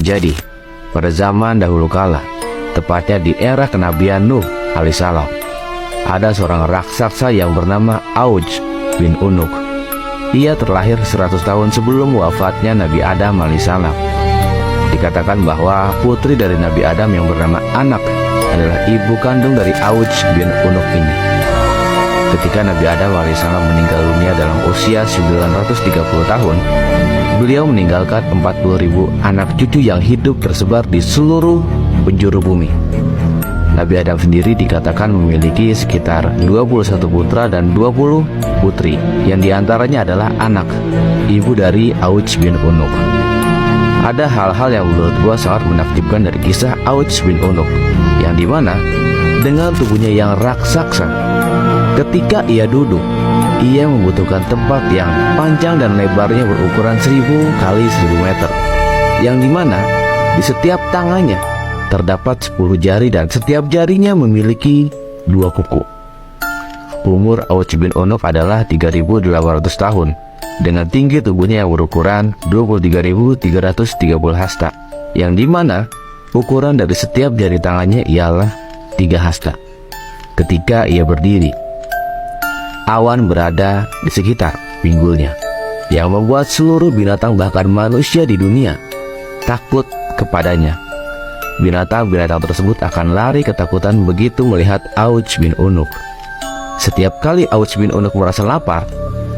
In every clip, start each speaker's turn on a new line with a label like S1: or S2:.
S1: terjadi pada zaman dahulu kala, tepatnya di era kenabian Nuh alaihissalam. Ada seorang raksasa yang bernama Auj bin Unuk. Ia terlahir 100 tahun sebelum wafatnya Nabi Adam alaihissalam. Dikatakan bahwa putri dari Nabi Adam yang bernama Anak adalah ibu kandung dari Auj bin Unuk ini. Ketika Nabi Adam alaihissalam meninggal dunia dalam usia 930 tahun, beliau meninggalkan 40.000 anak cucu yang hidup tersebar di seluruh penjuru bumi. Nabi Adam sendiri dikatakan memiliki sekitar 21 putra dan 20 putri, yang diantaranya adalah Anak, ibu dari Auj bin Unuk. Ada hal-hal yang menurut gua sangat menakjubkan dari kisah Auj bin Unuk, yang dimana dengan tubuhnya yang raksasa, ketika ia duduk, ia membutuhkan tempat yang panjang dan lebarnya berukuran 1000 kali 1000 meter, yang dimana di setiap tangannya terdapat 10 jari dan setiap jarinya memiliki 2 kuku. Umur Auj bin Unuk adalah 3.800 tahun dengan tinggi tubuhnya yang berukuran 23.330 hasta, yang dimana ukuran dari setiap jari tangannya ialah 3 hasta. Ketika ia berdiri, awan berada di sekitar pinggulnya, yang membuat seluruh binatang bahkan manusia di dunia takut kepadanya. Binatang-binatang tersebut akan lari ketakutan begitu melihat Auj bin Unuk. Setiap kali Auj bin Unuk merasa lapar,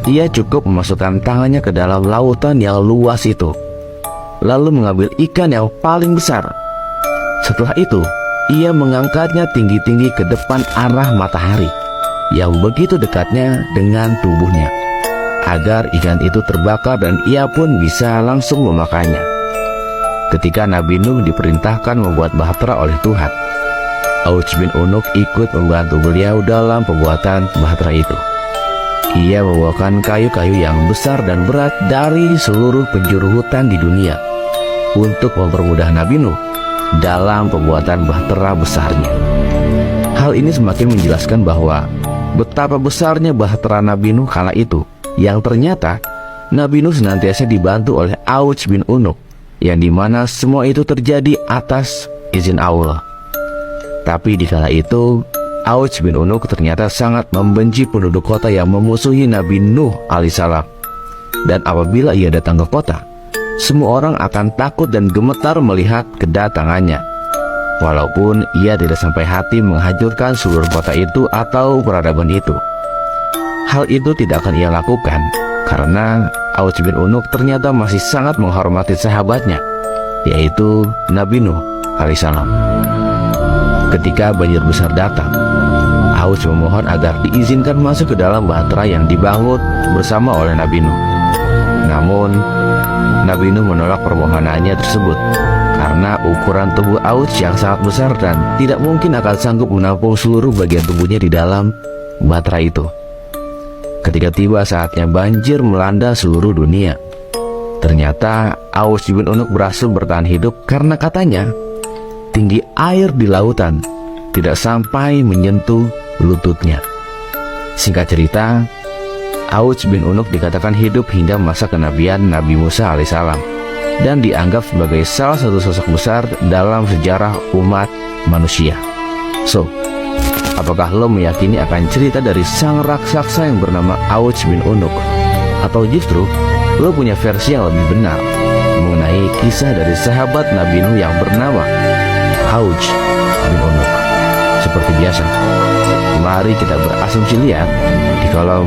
S1: ia cukup memasukkan tangannya ke dalam lautan yang luas itu, lalu mengambil ikan yang paling besar. Setelah itu, ia mengangkatnya tinggi-tinggi ke depan arah matahari yang begitu dekatnya dengan tubuhnya, agar ikan itu terbakar dan ia pun bisa langsung memakannya. Ketika Nabi Nuh diperintahkan membuat bahtera oleh Tuhan, Auj bin Unuk ikut membantu beliau dalam pembuatan bahtera itu. Ia membawakan kayu-kayu yang besar dan berat dari seluruh penjuru hutan di dunia untuk mempermudah Nabi Nuh dalam pembuatan bahtera besarnya. Hal ini semakin menjelaskan bahwa betapa besarnya bahtera Nabi Nuh kala itu, yang ternyata Nabi Nuh senantiasa dibantu oleh Auj bin Unuk, yang dimana semua itu terjadi atas izin Allah. Tapi di kala itu, Auj bin Unuk ternyata sangat membenci penduduk kota yang memusuhi Nabi Nuh alaihissalam. Dan apabila ia datang ke kota, semua orang akan takut dan gemetar melihat kedatangannya, walaupun ia tidak sampai hati menghancurkan seluruh kota itu atau peradaban itu. Hal itu tidak akan ia lakukan karena Auj bin Unuk ternyata masih sangat menghormati sahabatnya, yaitu Nabi Nuh alaihissalam. Ketika banjir besar datang, Auj memohon agar diizinkan masuk ke dalam bahtera yang dibangun bersama oleh Nabi Nuh. Namun Nabi Nuh menolak permohonannya tersebut karena ukuran tubuh Auj yang sangat besar dan tidak mungkin akan sanggup menampung seluruh bagian tubuhnya di dalam bahtera itu. Ketika tiba saatnya banjir melanda seluruh dunia, ternyata Auj bin Unuk berhasil bertahan hidup karena katanya tinggi air di lautan tidak sampai menyentuh lututnya. Singkat cerita, Auj bin Unuk dikatakan hidup hingga masa kenabian Nabi Musa alaihissalam dan dianggap sebagai salah satu sosok besar dalam sejarah umat manusia. So, apakah lo meyakini akan cerita dari sang raksasa yang bernama Auj bin Unuk? Atau justru lo punya versi yang lebih benar mengenai kisah dari sahabat Nabi Nuh yang bernama Auj bin Unuk? Seperti biasa, mari kita berasumsi lihat di kolom